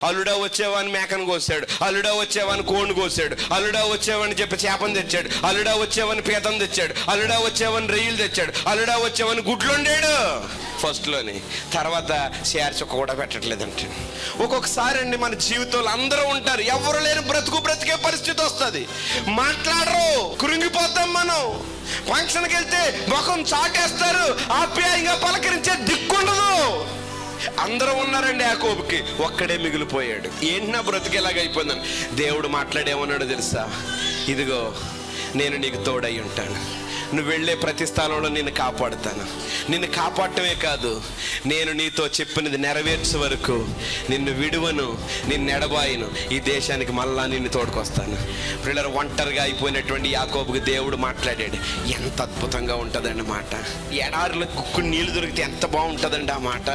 అల్లుడా వచ్చేవాని మేకను కోసాడు, అల్లుడా వచ్చేవాని కోడిని కోసాడు, అల్లుడా వచ్చేవాని చెప్పి చేపను తెచ్చాడు, అల్లుడా వచ్చేవాని పీతం తెచ్చాడు, అల్లుడా వచ్చేవాని రొయ్యలు తెచ్చాడు, అల్లుడా వచ్చేవాని గుడ్లు వండాడు ఫస్ట్లోని. తర్వాత చేర్చొక్క కూడా పెట్టట్లేదంటే. ఒక్కొక్కసారి అండి మన జీవితంలో అందరూ ఉంటారు, ఎవరు లేని బ్రతికే పరిస్థితి వస్తుంది, మాట్లాడరు, కృంగిపోతాం మనం. ఫంక్షన్కి వెళ్తే ముఖం చాటేస్తారు, ఆప్యాయంగా పలకరించే దిక్కుండదు. అందరూ ఉన్నారండి యాకోబుకి, ఒక్కడే మిగిలిపోయాడు. ఏంటి నా బ్రతికేలాగైపోయిందని దేవుడు మాట్లాడేమన్నాడు తెలుసా? ఇదిగో నేను నీకు తోడై ఉంటాను, నువ్వు వెళ్ళే ప్రతి స్థలంలో నిన్ను కాపాడుతాను. నిన్ను కాపాడటమే కాదు, నేను నీతో చెప్పినది నెరవేర్చే వరకు నిన్ను విడువను, నిన్ను ఎడబాయను, ఈ దేశానికి మళ్ళా నిన్ను తోడుకొస్తాను. పిల్లలు ఒంటరిగా అయిపోయినటువంటి యాకోబుకి దేవుడు మాట్లాడాడు. ఎంత అద్భుతంగా ఉంటుందండి మాట. ఎడారిలో కుక్కు నీళ్లు దొరికితే ఎంత బాగుంటుందండి ఆ మాట,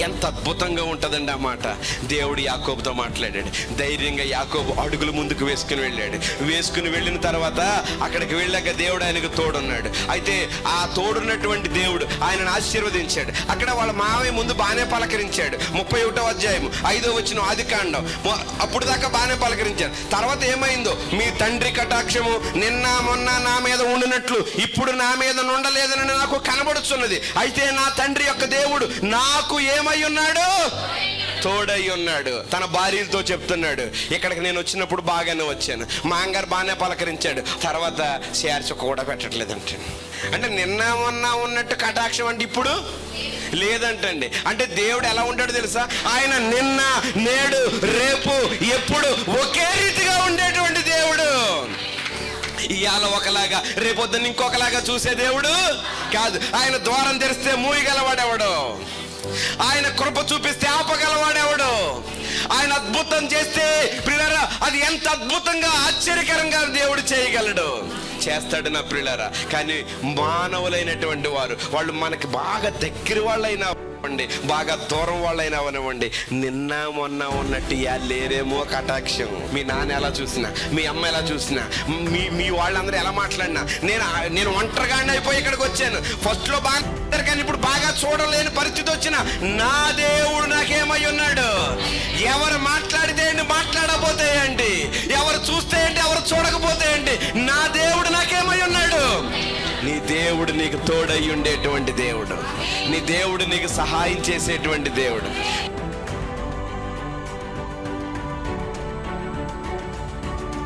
ఎంత అద్భుతంగా ఉంటుందండి ఆ మాట. దేవుడు యాకోబుతో మాట్లాడాడు. ధైర్యంగా యాకోబు అడుగులు ముందుకు వేసుకుని వెళ్ళిన తర్వాత అక్కడికి వెళ్ళాక దేవుడు ఆయనకు తోడున్నాడు. అయితే ఆ తోడున్నటువంటి దేవుడు ఆయనను ఆశీర్వదించాడు. అక్కడ వాళ్ళ మావయ్య ముందు బాగానే పలకరించాడు. 31వ అధ్యాయం 5వ వచనం ఆదికాండం. అప్పుడు దాకా బాగానే పలకరించాడు. తర్వాత ఏమైందో, మీ తండ్రి కటాక్షము నిన్న మొన్న నా మీద ఉండినట్లు ఇప్పుడు నా మీద ఉండలేదని నాకు కనబడుతున్నది. అయితే నా తండ్రి యొక్క దేవుడు నాకు ఏమై ఉన్నాడు? తోడై ఉన్నాడు. తన భార్యతో చెప్తున్నాడు, ఇక్కడికి నేను వచ్చినప్పుడు బాగానే వచ్చాను, మా అంగారు బాగానే పలకరించాడు, తర్వాత చేర్చొక్క కూడా పెట్టట్లేదంటే. అంటే నిన్న మొన్న ఉన్నట్టు కటాక్షం అంటే ఇప్పుడు లేదంటండి. అంటే దేవుడు ఎలా ఉంటాడో తెలుసా? ఆయన నిన్న నేడు రేపు ఎప్పుడు ఒకే రీతిగా ఉండేటువంటి దేవుడు. ఇవాళ ఒకలాగా రేపొద్దున ఇంకొకలాగా చూసే దేవుడు కాదు. ఆయన ద్వారం తెరిస్తే మూయగలవాడెవడు, ఆయన కృప చూపిస్తే ఆపగలవాడెవడు, ఆయన అద్భుతం చేస్తే ప్రియులారా అది ఎంత అద్భుతంగా ఆశ్చర్యకరంగా దేవుడు చేయగలడు, చేస్తాడు నా ప్రియులారా. కానీ మానవులైనటువంటి వాళ్ళు మనకి బాగా దగ్గర వాళ్ళైనా అవ్వండి, బాగా దూరం వాళ్ళైనా అవనివ్వండి, నిన్న మొన్న ఉన్నట్టు లేరేమో కటాక్షం. మీ నాన్న ఎలా చూసినా, మీ అమ్మ ఎలా చూసినా, మీ వాళ్ళందరూ ఎలా మాట్లాడినా, నేను ఒంటరిగానే అయిపోయి ఇక్కడికి వచ్చాను. ఫస్ట్లో బాగా, కానీ ఇప్పుడు బాగా చూడలేని పరిస్థితి వచ్చిన నా దేవుడు నాకేమై ఉన్నాడు. ఎవరు మాట్లాడితే ఏంటి, మాట్లాడకపోతే ఏంటి, ఎవరు చూస్తే ఏంటి, ఎవరు చూడకపోతే ఏంటి, నా దేవుడు నాకేమై ఉన్నాడు. నీ దేవుడు నీకు తోడై ఉండేటువంటి దేవుడు, నీ దేవుడు నీకు సహాయం చేసేటువంటి దేవుడు.